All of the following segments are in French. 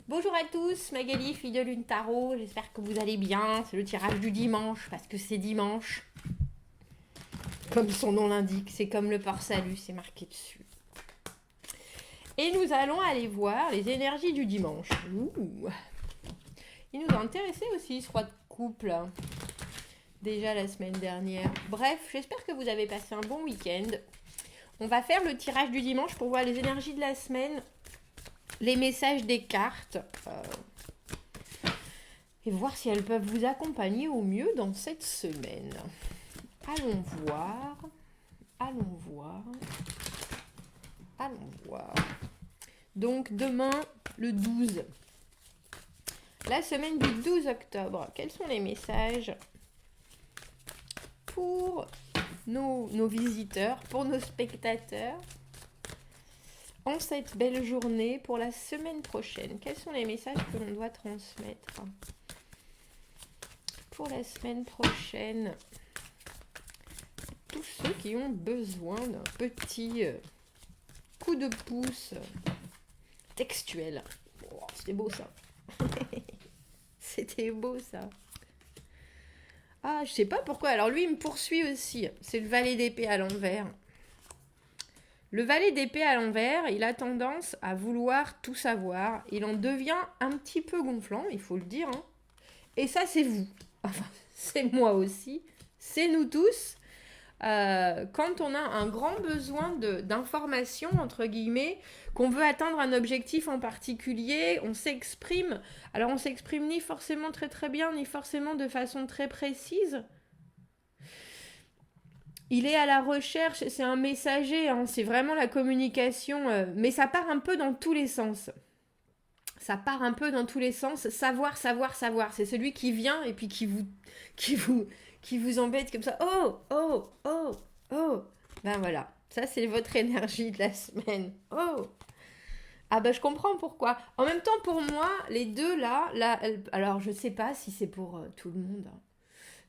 Bonjour à tous, Magali, fille de Lune Tarot, j'espère que vous allez bien. C'est le tirage du dimanche, parce que c'est dimanche. Comme son nom l'indique, c'est comme le port-salut, c'est marqué dessus. Et nous allons aller voir les énergies du dimanche. Ouh. Il nous a intéressé aussi, ce roi de couple, déjà la semaine dernière. Bref, j'espère que vous avez passé un bon week-end. On va faire le tirage du dimanche pour voir les énergies de la semaine, les messages des cartes et voir si elles peuvent vous accompagner au mieux dans cette semaine. Allons voir. Donc demain, le 12. La semaine du 12 octobre. Quels sont les messages pour nos visiteurs, pour nos spectateurs en cette belle journée pour la semaine prochaine? Quels sont les messages que l'on doit transmettre pour la semaine prochaine? Tous ceux qui ont besoin d'un petit coup de pouce textuel. Oh, c'était beau ça. C'était beau ça. Ah, je sais pas pourquoi. Alors lui, il me poursuit aussi. C'est le valet d'épée à l'envers. Le valet d'épée à l'envers, il a tendance à vouloir tout savoir. Il en devient un petit peu gonflant, il faut le dire. Hein. Et ça, c'est vous. Enfin, c'est moi aussi. C'est nous tous. Quand on a un grand besoin d'information, entre guillemets, qu'on veut atteindre un objectif en particulier, on s'exprime. Alors, on s'exprime ni forcément très très bien, ni forcément de façon très précise. Il est à la recherche, c'est un messager, hein, c'est vraiment la communication, mais ça part un peu dans tous les sens. Savoir. C'est celui qui vient et puis qui vous embête comme ça. Oh. Ben voilà, ça c'est votre énergie de la semaine. Oh. Ah ben je comprends pourquoi. En même temps pour moi, les deux là alors je sais pas si c'est pour tout le monde, hein,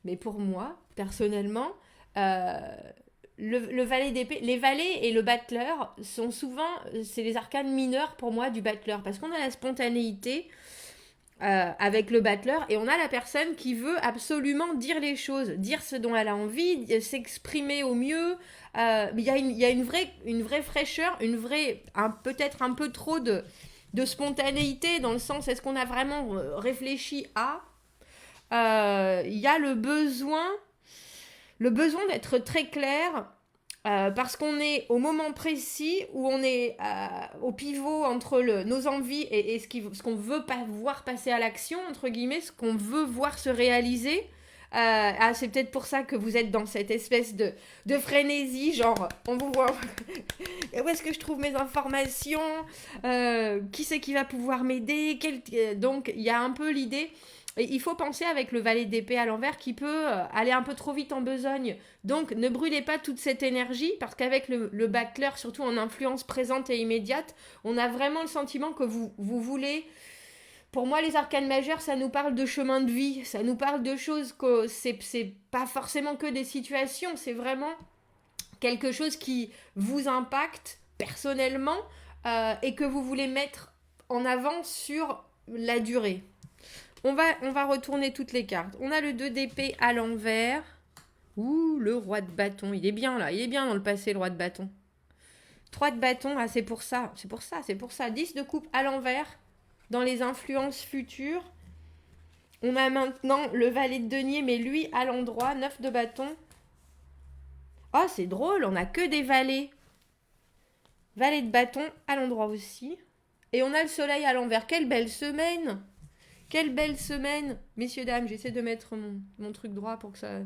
mais pour moi, personnellement, le valet d'épée, les valets et le battleur sont souvent, c'est les arcanes mineurs pour moi du battleur, parce qu'on a la spontanéité avec le battleur et on a la personne qui veut absolument dire les choses, dire ce dont elle a envie, s'exprimer au mieux. Il y a une vraie fraîcheur, peut-être un peu trop de spontanéité dans le sens est-ce qu'on a vraiment réfléchi à. Il y a le besoin d'être très clair parce qu'on est au moment précis où on est au pivot entre nos envies et ce qu'on veut pas voir passer à l'action, entre guillemets, ce qu'on veut voir se réaliser. C'est peut-être pour ça que vous êtes dans cette espèce de frénésie, genre on vous voit où est-ce que je trouve mes informations, qui c'est qui va pouvoir m'aider, donc il y a un peu l'idée. Et il faut penser avec le valet d'épée à l'envers qui peut aller un peu trop vite en besogne. Donc ne brûlez pas toute cette énergie parce qu'avec le battleur, surtout en influence présente et immédiate, on a vraiment le sentiment que vous voulez. Pour moi, les arcanes majeures, ça nous parle de chemin de vie, ça nous parle de choses que c'est pas forcément que des situations, c'est vraiment quelque chose qui vous impacte personnellement et que vous voulez mettre en avant sur la durée. On va retourner toutes les cartes. On a le 2 d'épée à l'envers. Ouh, le roi de bâton. Il est bien là. Il est bien dans le passé, le roi de bâton. 3 de bâton. Ah, c'est pour ça. 10 de coupe à l'envers. Dans les influences futures. On a maintenant le valet de denier, mais lui à l'endroit. 9 de bâton. Oh, c'est drôle. On n'a que des valets. Valet de bâton à l'endroit aussi. Et on a le soleil à l'envers. Quelle belle semaine! Quelle belle semaine, messieurs, dames. J'essaie de mettre mon truc droit pour que ça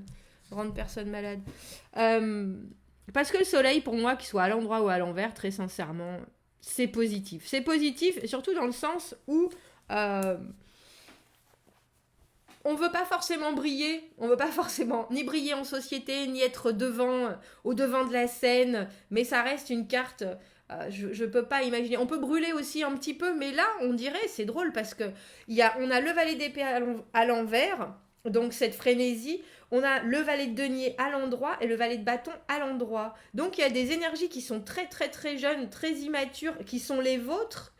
rende personne malade. Parce que le soleil, pour moi, qu'il soit à l'endroit ou à l'envers, très sincèrement, c'est positif. C'est positif, surtout dans le sens où on veut pas forcément briller. On veut pas forcément ni briller en société, ni être au devant de la scène. Mais ça reste une carte... je peux pas imaginer. On peut brûler aussi un petit peu, mais là, on dirait, c'est drôle parce que on a le valet d'épée à l'envers, donc cette frénésie. On a le valet de denier à l'endroit et le valet de bâton à l'endroit. Donc il y a des énergies qui sont très très très jeunes, très immatures, qui sont les vôtres,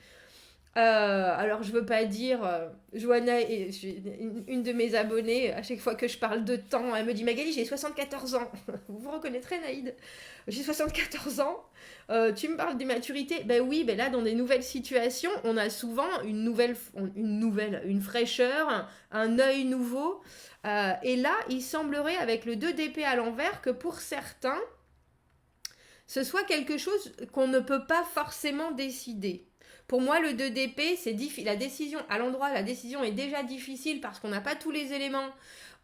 Alors, je veux pas dire, Johanna, une de mes abonnées, à chaque fois que je parle de temps, elle me dit Magali, j'ai 74 ans. Vous vous reconnaîtrez, Naïd? J'ai 74 ans. Tu me parles d'immaturité? Ben oui, ben là, dans des nouvelles situations, on a souvent une fraîcheur, un œil nouveau. Et là, il semblerait, avec le 2 d'épée à l'envers, que pour certains, ce soit quelque chose qu'on ne peut pas forcément décider. Pour moi, le 2 d'épée, c'est la décision à l'endroit, la décision est déjà difficile parce qu'on n'a pas tous les éléments.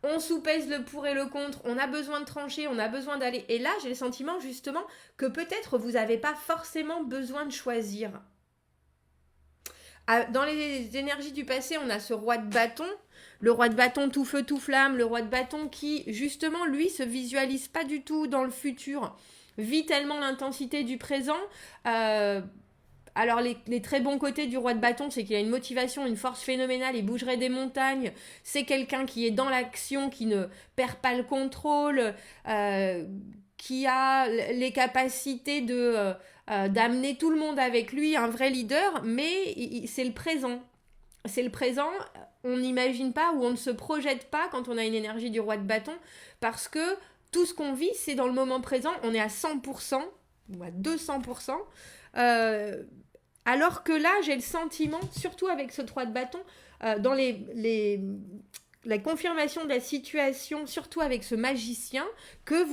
On soupèse le pour et le contre, on a besoin de trancher, on a besoin d'aller. Et là, j'ai le sentiment justement que peut-être vous n'avez pas forcément besoin de choisir. Dans les énergies du passé, on a ce roi de bâton, le roi de bâton tout feu tout flamme, le roi de bâton qui justement lui se visualise pas du tout dans le futur, vit tellement l'intensité du présent. Alors les très bons côtés du roi de bâton, c'est qu'il a une motivation, une force phénoménale, il bougerait des montagnes, c'est quelqu'un qui est dans l'action, qui ne perd pas le contrôle, qui a les capacités d'amener tout le monde avec lui, un vrai leader, mais c'est le présent. C'est le présent, on n'imagine pas ou on ne se projette pas quand on a une énergie du roi de bâton, parce que tout ce qu'on vit, c'est dans le moment présent, on est à 100% ou à 200%. Alors que là, j'ai le sentiment, surtout avec ce 3 de bâton, dans la confirmation de la situation, surtout avec ce magicien, que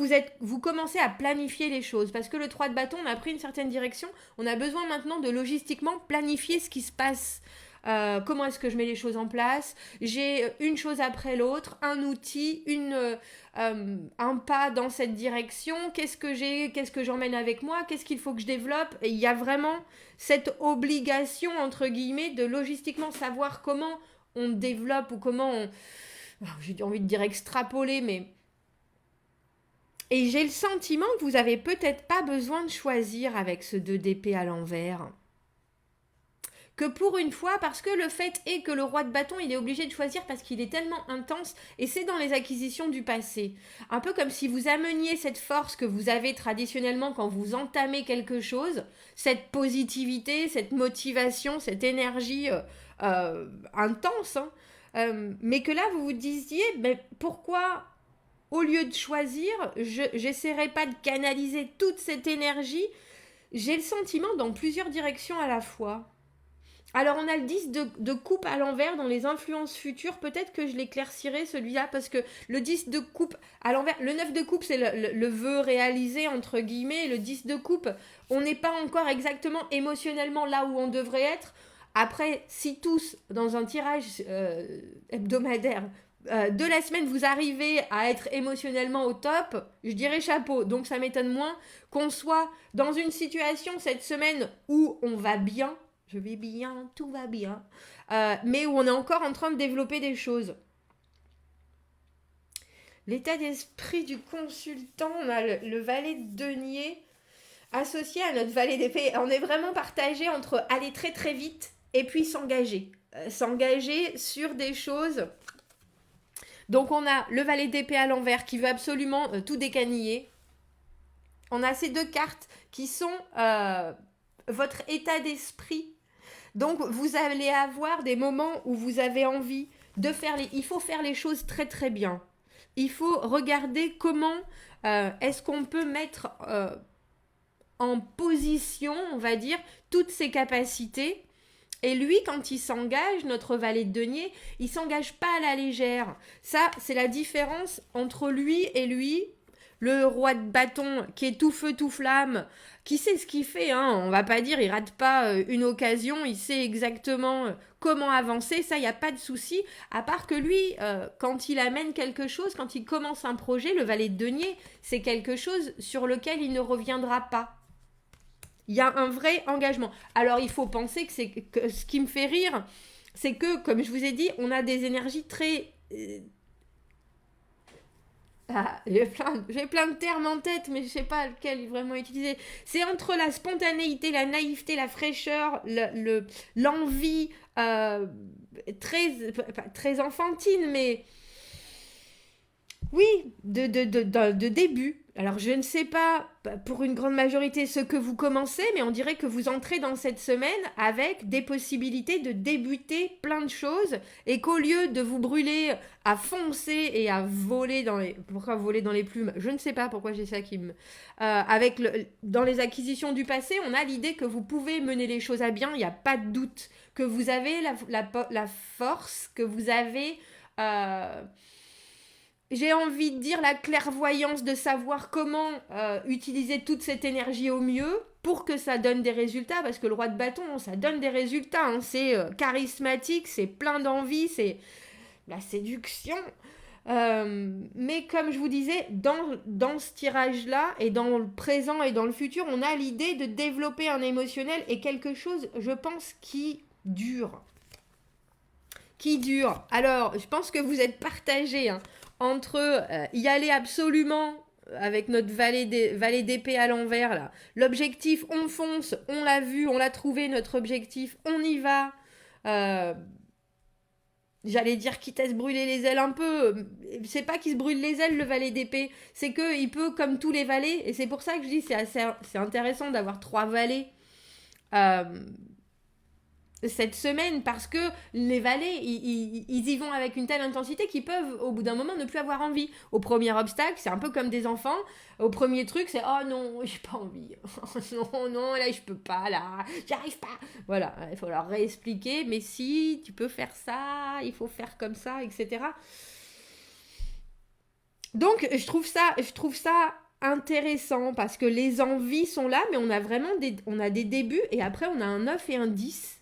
vous commencez à planifier les choses. Parce que le 3 de bâton, on a pris une certaine direction, on a besoin maintenant de logistiquement planifier ce qui se passe. Comment est-ce que je mets les choses en place? J'ai une chose après l'autre, un outil, un pas dans cette direction. Qu'est-ce que j'emmène avec moi? Qu'est-ce qu'il faut que je développe? Et il y a vraiment cette obligation, entre guillemets, de logistiquement savoir comment on développe ou comment on... J'ai envie de dire extrapoler, mais... Et j'ai le sentiment que vous n'avez peut-être pas besoin de choisir avec ce 2 d'épée à l'envers. Que pour une fois, parce que le fait est que le roi de bâton, il est obligé de choisir parce qu'il est tellement intense, et c'est dans les acquisitions du passé. Un peu comme si vous ameniez cette force que vous avez traditionnellement quand vous entamez quelque chose, cette positivité, cette motivation, cette énergie intense, hein, mais que là, vous vous disiez, mais pourquoi, au lieu de choisir, j'essaierai pas de canaliser toute cette énergie? J'ai le sentiment dans plusieurs directions à la fois. Alors, on a le 10 de coupe à l'envers dans les influences futures. Peut-être que je l'éclaircirai celui-là parce que le 10 de coupe à l'envers, le 9 de coupe, c'est le vœu réalisé, entre guillemets. Le 10 de coupe, on n'est pas encore exactement émotionnellement là où on devrait être. Après, si tous, dans un tirage hebdomadaire de la semaine, vous arrivez à être émotionnellement au top, je dirais chapeau. Donc, ça m'étonne moins qu'on soit dans une situation cette semaine où on va bien. Je vais bien, tout va bien. Mais où on est encore en train de développer des choses. L'état d'esprit du consultant, on a le valet de denier associé à notre valet d'épée. On est vraiment partagé entre aller très très vite et puis s'engager. S'engager sur des choses. Donc on a le valet d'épée à l'envers qui veut absolument tout décaniller. On a ces deux cartes qui sont votre état d'esprit. Donc, vous allez avoir des moments où vous avez envie de faire il faut faire les choses très très bien. Il faut regarder comment est-ce qu'on peut mettre en position, on va dire, toutes ses capacités. Et lui, quand il s'engage, notre valet de denier, il s'engage pas à la légère. Ça, c'est la différence entre lui et lui. Le roi de bâton qui est tout feu tout flamme, qui sait ce qu'il fait, hein, on va pas dire il rate pas une occasion, il sait exactement comment avancer, ça il n'y a pas de souci, à part que lui, quand il amène quelque chose, quand il commence un projet, le valet de denier, c'est quelque chose sur lequel il ne reviendra pas. Il y a un vrai engagement. Alors il faut penser que ce qui me fait rire, c'est que, comme je vous ai dit, on a des énergies très... j'ai plein de termes en tête, mais je sais pas lequel vraiment utiliser. C'est entre la spontanéité, la naïveté, la fraîcheur, l'envie très enfantine, mais Oui, de début. Alors, je ne sais pas pour une grande majorité ce que vous commencez, mais on dirait que vous entrez dans cette semaine avec des possibilités de débuter plein de choses et qu'au lieu de vous brûler à foncer et à voler dans les... Pourquoi voler dans les plumes? Je ne sais pas pourquoi j'ai ça qui me... dans les acquisitions du passé, on a l'idée que vous pouvez mener les choses à bien, il n'y a pas de doute, que vous avez la force, que vous avez... euh, j'ai envie de dire la clairvoyance de savoir comment utiliser toute cette énergie au mieux pour que ça donne des résultats, parce que le roi de bâton, ça donne des résultats, hein. C'est charismatique, c'est plein d'envie, c'est la séduction. Mais comme je vous disais, dans ce tirage-là, et dans le présent et dans le futur, on a l'idée de développer un émotionnel et quelque chose, je pense, qui dure. Qui dure. Alors, je pense que vous êtes partagés, hein, entre y aller absolument avec notre valet d'épée à l'envers là. L'objectif, on fonce, on l'a vu, on l'a trouvé, notre objectif, on y va. Euh, J'allais dire quitte à se brûler les ailes un peu. C'est pas qu'il se brûle les ailes le valet d'épée, c'est que il peut comme tous les valets, et c'est pour ça que je dis c'est intéressant d'avoir trois valets. Euh, cette semaine parce que les valets ils y vont avec une telle intensité qu'ils peuvent au bout d'un moment ne plus avoir envie. Au premier obstacle, c'est un peu comme des enfants. Au premier truc, c'est oh non, j'ai pas envie. Oh non, non, là je peux pas, là, j'y arrive pas. Voilà, il faut leur réexpliquer, mais si tu peux faire ça, il faut faire comme ça, etc. Donc je trouve ça intéressant parce que les envies sont là, mais on a vraiment on a des débuts et après on a un 9 et un 10.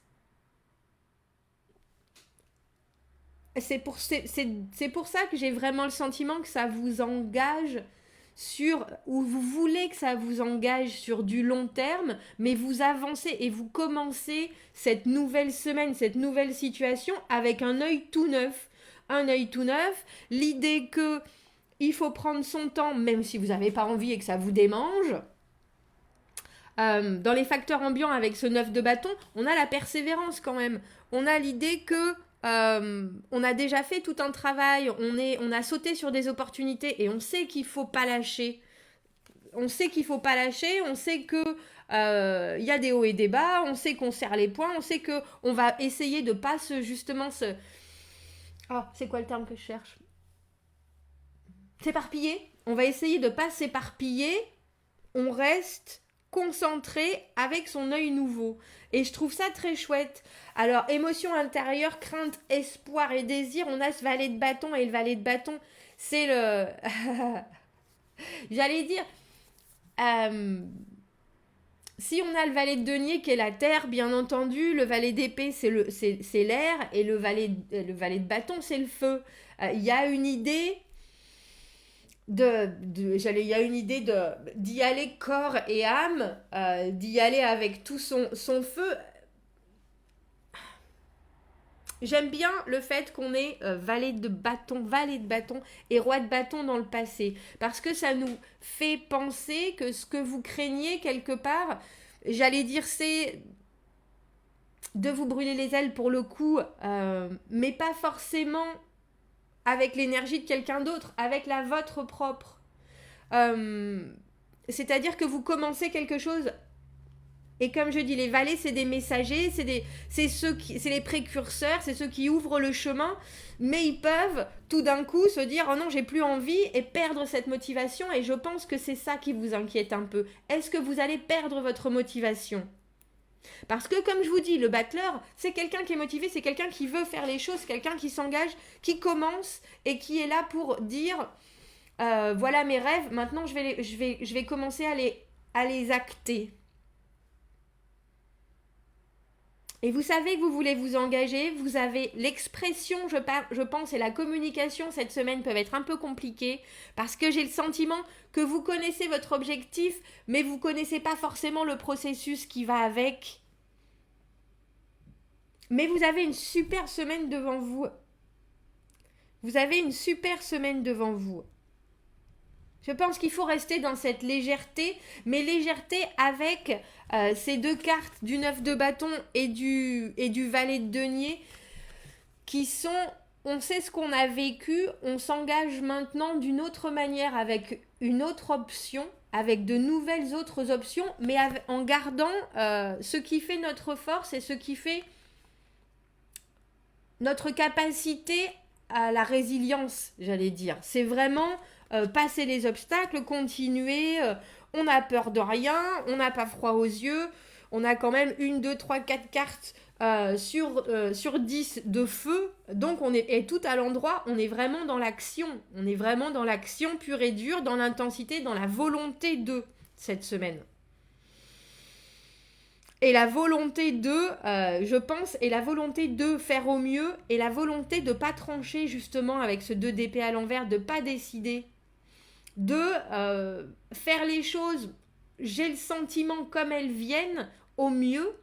C'est pour ça que j'ai vraiment le sentiment que ça vous engage sur, ou vous voulez que ça vous engage sur du long terme, mais vous avancez et vous commencez cette nouvelle semaine, cette nouvelle situation avec un œil tout neuf. Un œil tout neuf, l'idée que il faut prendre son temps, même si vous n'avez pas envie et que ça vous démange. Dans les facteurs ambiants avec ce 9 de bâton, on a la persévérance quand même. On a l'idée que on a déjà fait tout un travail, on a sauté sur des opportunités et on sait qu'il faut pas lâcher. On sait qu'il faut pas lâcher, on sait que y a des hauts et des bas, on sait qu'on serre les poings, on sait que on va essayer de pas justement se... Oh, c'est quoi le terme que je cherche? S'éparpiller. On va essayer de pas s'éparpiller, on reste concentré avec son œil nouveau. Et je trouve ça très chouette. Alors, émotion intérieure, crainte, espoir et désir, on a ce valet de bâton et le valet de bâton, c'est le... J'allais dire... euh, Si on a le valet de denier qui est la terre, bien entendu, le valet d'épée c'est l'air et le valet de bâton c'est le feu. Il y a une idée il y a une idée d'y aller corps et âme, d'y aller avec tout son feu. J'aime bien le fait qu'on ait valet de bâton et roi de bâton dans le passé, parce que ça nous fait penser que ce que vous craignez quelque part, j'allais dire c'est de vous brûler les ailes pour le coup, mais pas forcément avec l'énergie de quelqu'un d'autre, avec la vôtre propre. Euh, C'est-à-dire que vous commencez quelque chose. Et comme je dis, les valets, c'est des messagers, c'est les précurseurs, c'est ceux qui ouvrent le chemin, mais ils peuvent tout d'un coup se dire oh non, j'ai plus envie et perdre cette motivation. Et je pense que c'est ça qui vous inquiète un peu. Est-ce que vous allez perdre votre motivation? Parce que comme je vous dis, le battleur, c'est quelqu'un qui est motivé, c'est quelqu'un qui veut faire les choses, quelqu'un qui s'engage, qui commence et qui est là pour dire voilà mes rêves, maintenant je vais commencer à les acter. Et vous savez que vous voulez vous engager, vous avez l'expression, je pense, et la communication cette semaine peuvent être un peu compliquées parce que j'ai le sentiment que vous connaissez votre objectif, mais vous ne connaissez pas forcément le processus qui va avec. Mais vous avez une super semaine devant vous. Vous avez une super semaine devant vous. Je pense qu'il faut rester dans cette légèreté, mais légèreté avec ces deux cartes du 9 de bâton et du valet de denier qui sont on sait ce qu'on a vécu, on s'engage maintenant d'une autre manière avec une autre option, avec de nouvelles autres options, mais en gardant ce qui fait notre force et ce qui fait notre capacité à la résilience, j'allais dire. C'est vraiment passer les obstacles, continuer, on n'a peur de rien, on n'a pas froid aux yeux, on a quand même 1, 2, 3, 4 cartes sur 10 de feu, donc on est tout à l'endroit, on est vraiment dans l'action, on est vraiment dans l'action pure et dure, dans l'intensité, dans la volonté de cette semaine. Et la volonté de, je pense, et la volonté de faire au mieux, et la volonté de ne pas trancher justement avec ce 2 d'épée à l'envers, de ne pas décider, de faire les choses, j'ai le sentiment comme elles viennent, au mieux,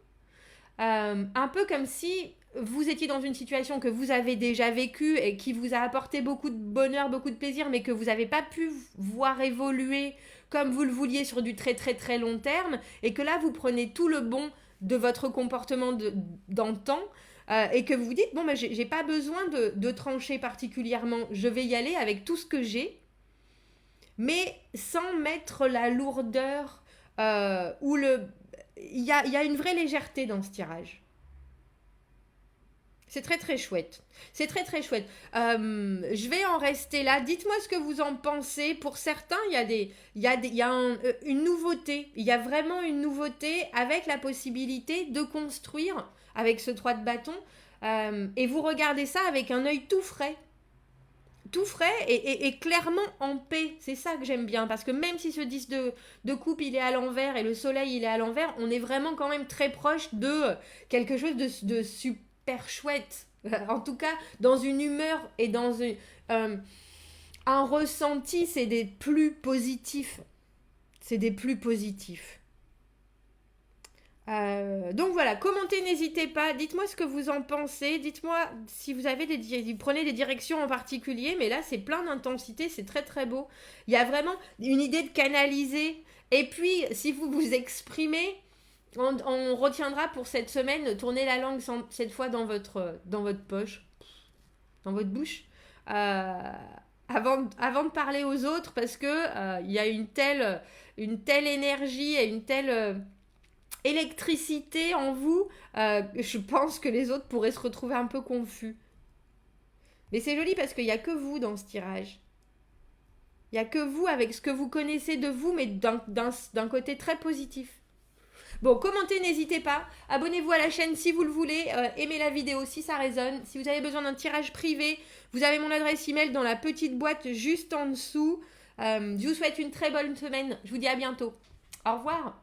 un peu comme si vous étiez dans une situation que vous avez déjà vécue et qui vous a apporté beaucoup de bonheur, beaucoup de plaisir, mais que vous n'avez pas pu voir évoluer comme vous le vouliez sur du très très très long terme, et que là vous prenez tout le bon de votre comportement d'antan, et que vous vous dites, bon, ben, j'ai pas besoin de trancher particulièrement, je vais y aller avec tout ce que j'ai, mais sans mettre la lourdeur ou le... Il y a une vraie légèreté dans ce tirage. C'est très très chouette. C'est très très chouette. Je vais en rester là. Dites-moi ce que vous en pensez. Pour certains, il y a une nouveauté. Il y a vraiment une nouveauté avec la possibilité de construire avec ce 3 de bâton. Et vous regardez ça avec un œil tout frais. Tout frais et clairement en paix. C'est ça que j'aime bien. Parce que même si ce 10 de coupe il est à l'envers et le soleil il est à l'envers, on est vraiment quand même très proche de quelque chose de super chouette. En tout cas, dans une humeur et dans un ressenti, c'est des plus positifs. C'est des plus positifs. Donc voilà, commentez, n'hésitez pas, dites-moi ce que vous en pensez, dites-moi si vous avez prenez des directions en particulier, mais là c'est plein d'intensité, c'est très très beau. Il y a vraiment une idée de canaliser, et puis si vous vous exprimez, on retiendra pour cette semaine, tournez la langue cette fois dans votre poche, dans votre bouche, avant de parler aux autres, parce que il y a une telle énergie et une telle électricité en vous, je pense que les autres pourraient se retrouver un peu confus. Mais c'est joli parce qu'il n'y a que vous dans ce tirage. Il n'y a que vous avec ce que vous connaissez de vous, mais d'un côté très positif. Bon, commentez, n'hésitez pas. Abonnez-vous à la chaîne si vous le voulez. Aimez la vidéo si ça résonne. Si vous avez besoin d'un tirage privé, vous avez mon adresse email dans la petite boîte juste en dessous. Je vous souhaite une très bonne semaine. Je vous dis à bientôt. Au revoir.